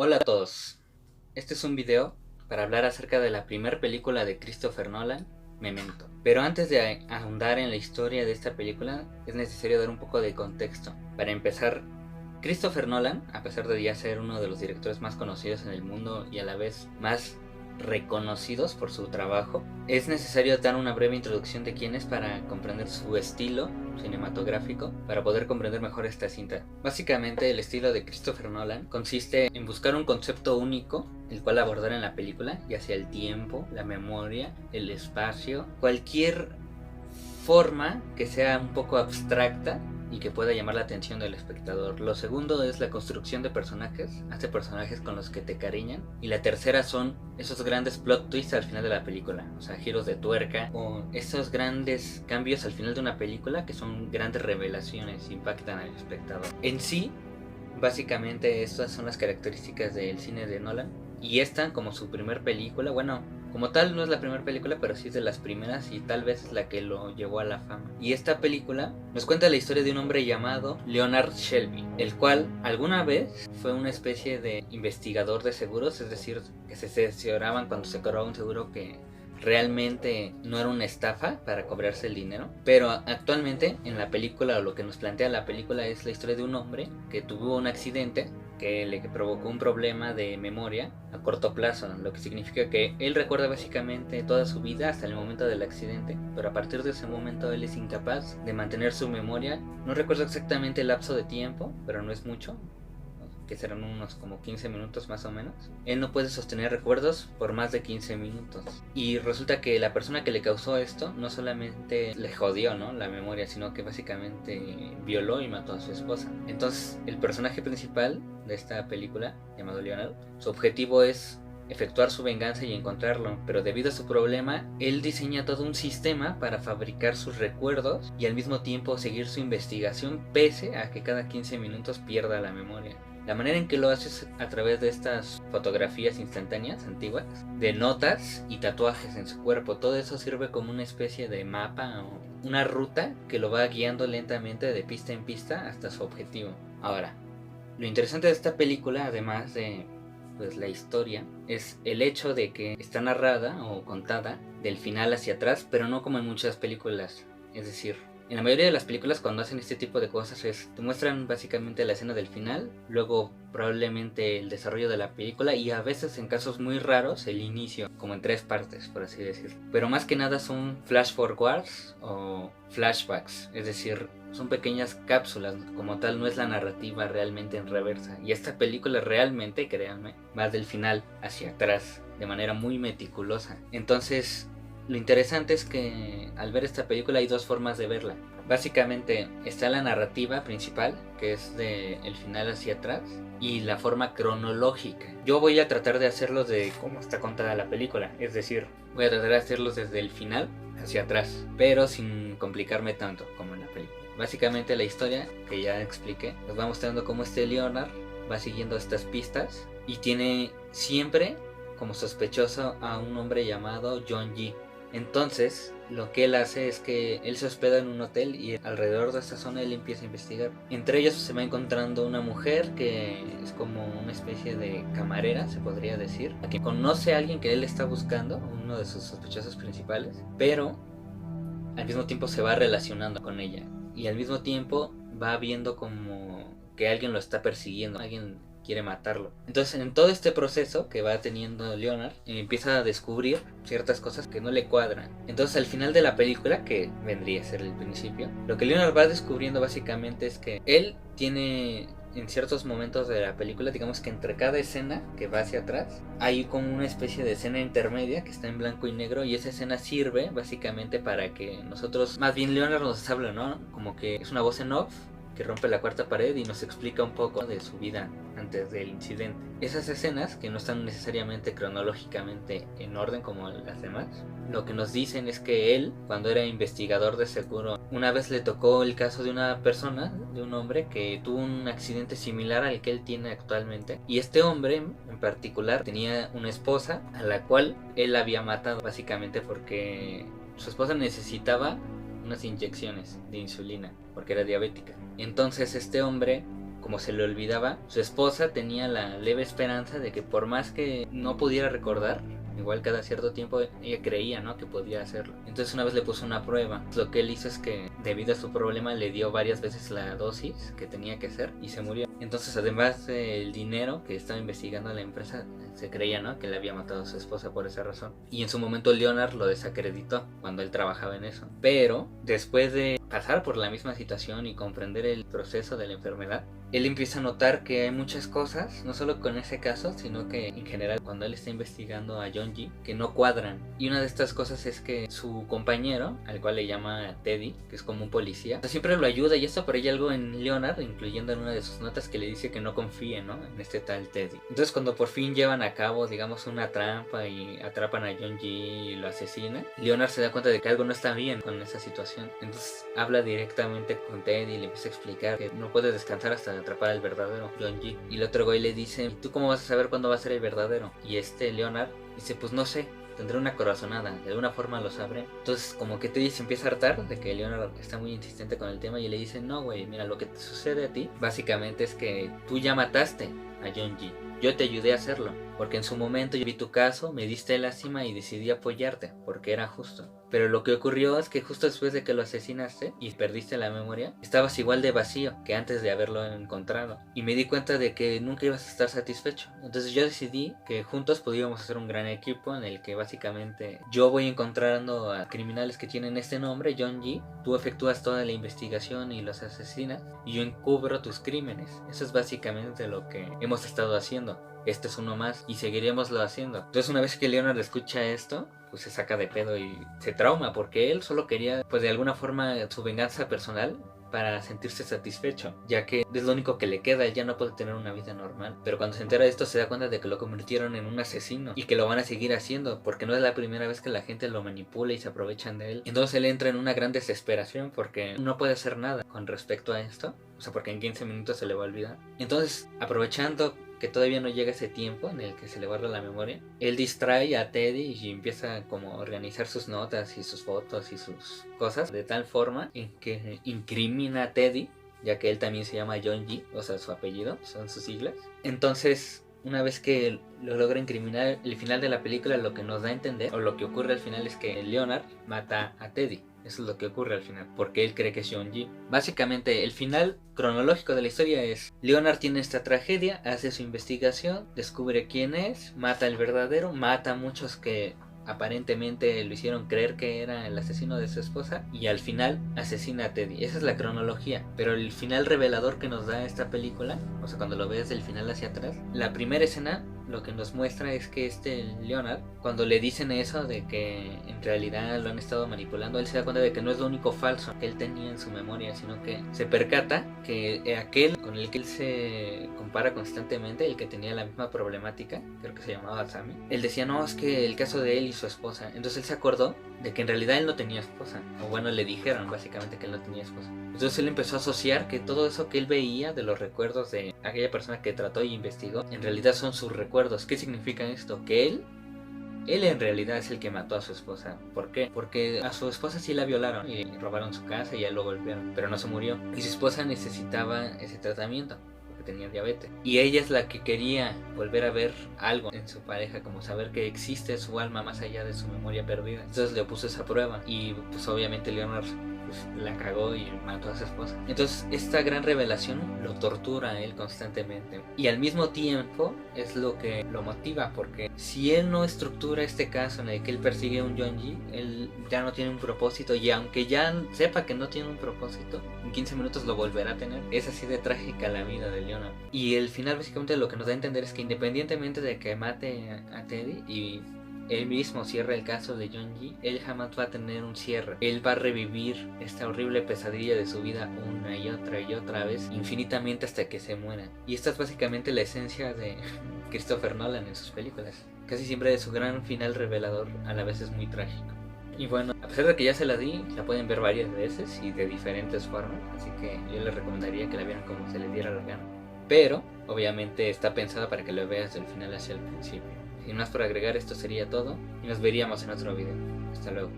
Hola a todos, este es un video para hablar acerca de la primera película de Christopher Nolan, Memento. Pero antes de ahondar en la historia de esta película, es necesario dar un poco de contexto. Para empezar, Christopher Nolan, a pesar de ya ser uno de los directores más conocidos en el mundo y a la vez más reconocidos por su trabajo, es necesario dar una breve introducción de quién es para comprender su estilo cinematográfico, para poder comprender mejor esta cinta. Básicamente, el estilo de Christopher Nolan consiste en buscar un concepto único, el cual abordar en la película, ya sea el tiempo, la memoria, el espacio, cualquier forma que sea un poco abstracta y que pueda llamar la atención del espectador. Lo segundo es la construcción de personajes, hace personajes con los que te cariñan. Y la tercera son esos grandes plot twists al final de la película, o sea, giros de tuerca o esos grandes cambios al final de una película que son grandes revelaciones e impactan al espectador. En sí, básicamente estas son las características del cine de Nolan. Y esta, como su primer película, bueno, como tal no es la primera película, pero sí es de las primeras y tal vez es la que lo llevó a la fama. Y esta película nos cuenta la historia de un hombre llamado Leonard Shelby, el cual alguna vez fue una especie de investigador de seguros, es decir, que se cercioraban cuando se cobraba un seguro que realmente no era una estafa para cobrarse el dinero. Pero actualmente en la película, o lo que nos plantea la película, es la historia de un hombre que tuvo un accidente que le provocó un problema de memoria a corto plazo, lo que significa que él recuerda básicamente toda su vida hasta el momento del accidente, pero a partir de ese momento él es incapaz de mantener su memoria. No recuerdo exactamente el lapso de tiempo, pero no es mucho, que serán unos como 15 minutos más o menos. Él no puede sostener recuerdos por más de 15 minutos. Y resulta que la persona que le causó esto no solamente le jodió, ¿no?, la memoria, sino que básicamente violó y mató a su esposa. Entonces, el personaje principal de esta película, llamado Leonard, su objetivo es efectuar su venganza y encontrarlo, pero debido a su problema, él diseña todo un sistema para fabricar sus recuerdos y al mismo tiempo seguir su investigación pese a que cada 15 minutos pierda la memoria. La manera en que lo hace es a través de estas fotografías instantáneas antiguas, de notas y tatuajes en su cuerpo. Todo eso sirve como una especie de mapa o una ruta que lo va guiando lentamente de pista en pista hasta su objetivo. Ahora, lo interesante de esta película, además de la historia, es el hecho de que está narrada o contada del final hacia atrás, pero no como en muchas películas. Es decir, en la mayoría de las películas, cuando hacen este tipo de cosas, te muestran básicamente la escena del final, luego probablemente el desarrollo de la película y a veces, en casos muy raros, el inicio, como en 3 partes, por así decirlo. Pero más que nada son flash forwards o flashbacks, es decir, son pequeñas cápsulas. Como tal, no es la narrativa realmente en reversa. Y esta película realmente, créanme, va del final hacia atrás de manera muy meticulosa. Entonces, lo interesante es que al ver esta película hay 2 formas de verla. Básicamente está la narrativa principal, que es de el final hacia atrás, y la forma cronológica. Yo voy a tratar de hacerlo de cómo está contada la película, es decir, voy a tratar de hacerlos desde el final hacia atrás, pero sin complicarme tanto como en la película. Básicamente la historia, que ya expliqué, nos va mostrando cómo Leonard va siguiendo estas pistas y tiene siempre como sospechoso a un hombre llamado John G. Entonces, lo que él hace es que él se hospeda en un hotel y alrededor de esta zona él empieza a investigar. Entre ellos se va encontrando una mujer que es como una especie de camarera, se podría decir, a quien conoce a alguien que él está buscando, uno de sus sospechosos principales, pero al mismo tiempo se va relacionando con ella y al mismo tiempo va viendo como que alguien lo está persiguiendo, alguien quiere matarlo. Entonces, en todo este proceso que va teniendo Leonard, empieza a descubrir ciertas cosas que no le cuadran. Entonces, al final de la película, que vendría a ser el principio, lo que Leonard va descubriendo básicamente es que él tiene, en ciertos momentos de la película, digamos que entre cada escena que va hacia atrás, hay como una especie de escena intermedia que está en blanco y negro, y esa escena sirve básicamente para que nosotros, más bien Leonard nos habla, ¿no? Como que es una voz en off que rompe la cuarta pared y nos explica un poco de su vida antes del incidente. Esas escenas, que no están necesariamente cronológicamente en orden como las demás, lo que nos dicen es que él, cuando era investigador de seguro, una vez le tocó el caso de una persona, de un hombre que tuvo un accidente similar al que él tiene actualmente, y este hombre en particular tenía una esposa a la cual él había matado, básicamente porque su esposa necesitaba unas inyecciones de insulina porque era diabética. Entonces este hombre, como se le olvidaba, su esposa tenía la leve esperanza de que por más que no pudiera recordar, igual cada cierto tiempo ella creía, ¿no?, que podía hacerlo. Entonces una vez le puso una prueba. Lo que él hizo es que debido a su problema le dio varias veces la dosis que tenía que hacer y se murió. Entonces además del dinero que estaba investigando la empresa, se creía, ¿no?, que le había matado a su esposa por esa razón. Y en su momento Leonard lo desacreditó cuando él trabajaba en eso. Pero después de pasar por la misma situación y comprender el proceso de la enfermedad, él empieza a notar que hay muchas cosas, no solo con ese caso, sino que en general cuando él está investigando a Yonji, que no cuadran. Y una de estas cosas es que su compañero, al cual le llama Teddy, que es como un policía, siempre lo ayuda y esto, pero hay algo en Leonard, incluyendo en una de sus notas, que le dice que no confíe, ¿no?, en este tal Teddy. Entonces cuando por fin llevan a cabo, digamos, una trampa y atrapan a Yonji y lo asesinan, Leonard se da cuenta de que algo no está bien con esa situación. Entonces habla directamente con Teddy y le empieza a explicar que no puede descansar hasta atrapar al verdadero Yonji. Y el otro güey le dice, ¿tú cómo vas a saber cuándo va a ser el verdadero? Y Leonard dice, pues no sé, tendré una corazonada, de alguna forma lo sabré. Entonces como que Teddy se empieza a hartar de que Leonard está muy insistente con el tema y le dice, no güey, mira, lo que te sucede a ti básicamente es que tú ya mataste a Yonji. Yo te ayudé a hacerlo, porque en su momento yo vi tu caso, me diste lástima y decidí apoyarte, porque era justo. Pero lo que ocurrió es que justo después de que lo asesinaste y perdiste la memoria, estabas igual de vacío que antes de haberlo encontrado. Y me di cuenta de que nunca ibas a estar satisfecho. Entonces yo decidí que juntos podíamos hacer un gran equipo en el que básicamente yo voy encontrando a criminales que tienen este nombre, Yonji, tú efectúas toda la investigación y los asesinas, y yo encubro tus crímenes. Eso es básicamente lo que hemos estado haciendo. Este es uno más y seguiremoslo haciendo. Entonces una vez que Leonard escucha esto, pues se saca de pedo y se trauma, porque él solo quería, pues de alguna forma, su venganza personal para sentirse satisfecho, ya que es lo único que le queda. Él ya no puede tener una vida normal. Pero cuando se entera de esto se da cuenta de que lo convirtieron en un asesino y que lo van a seguir haciendo, porque no es la primera vez que la gente lo manipula y se aprovechan de él. Entonces él entra en una gran desesperación porque no puede hacer nada con respecto a esto, o sea, porque en 15 minutos se le va a olvidar. Entonces, aprovechando que todavía no llega ese tiempo en el que se le guarda la memoria, él distrae a Teddy y empieza como a organizar sus notas y sus fotos y sus cosas de tal forma en que incrimina a Teddy, ya que él también se llama Yonji, o sea, su apellido, son sus siglas. Entonces, una vez que lo logra incriminar, el final de la película lo que nos da a entender, o lo que ocurre al final, es que Leonard mata a Teddy. Eso es lo que ocurre al final, porque él cree que es Yonji. Básicamente, el final cronológico de la historia es: Leonard tiene esta tragedia, hace su investigación, descubre quién es, mata al verdadero, mata a muchos que aparentemente lo hicieron creer que era el asesino de su esposa, y al final asesina a Teddy. Esa es la cronología, pero el final revelador que nos da esta película, o sea, cuando lo ves del final hacia atrás, la primera escena lo que nos muestra es que Leonard, cuando le dicen eso de que en realidad lo han estado manipulando, él se da cuenta de que no es lo único falso que él tenía en su memoria, sino que se percata que aquel con el que él se compara constantemente, el que tenía la misma problemática, creo que se llamaba Sammy, él decía, no, es que el caso de él y su esposa. Entonces él se acordó de que en realidad él no tenía esposa, o bueno, le dijeron básicamente que él no tenía esposa. Entonces él empezó a asociar que todo eso que él veía de los recuerdos de aquella persona que trató y investigó, en realidad son sus recuerdos. ¿Qué significa esto? Que él en realidad es el que mató a su esposa. ¿Por qué? Porque a su esposa sí la violaron y robaron su casa y ya lo golpearon, pero no se murió. Y su esposa necesitaba ese tratamiento porque tenía diabetes. Y ella es la que quería volver a ver algo en su pareja, como saber que existe su alma más allá de su memoria perdida. Entonces le puso esa prueba y pues obviamente Leonard la cagó y mató a su esposa. Entonces esta gran revelación lo tortura a él constantemente, y al mismo tiempo es lo que lo motiva, porque si él no estructura este caso en el que él persigue a un Yonji, él ya no tiene un propósito, y aunque ya sepa que no tiene un propósito, en 15 minutos lo volverá a tener. Es así de trágica la vida de Leonard. Y el final básicamente lo que nos da a entender es que independientemente de que mate a Teddy y él mismo cierra el caso de Yonji, él jamás va a tener un cierre. Él va a revivir esta horrible pesadilla de su vida una y otra vez, infinitamente hasta que se muera. Y esta es básicamente la esencia de Christopher Nolan en sus películas. Casi siempre de su gran final revelador, a la vez es muy trágico. Y bueno, a pesar de que ya se la di, la pueden ver varias veces y de diferentes formas, así que yo les recomendaría que la vieran como se les diera la gana. Pero, obviamente está pensada para que lo veas del final hacia el principio. Sin más por agregar, esto sería todo y nos veríamos en otro video. Hasta luego.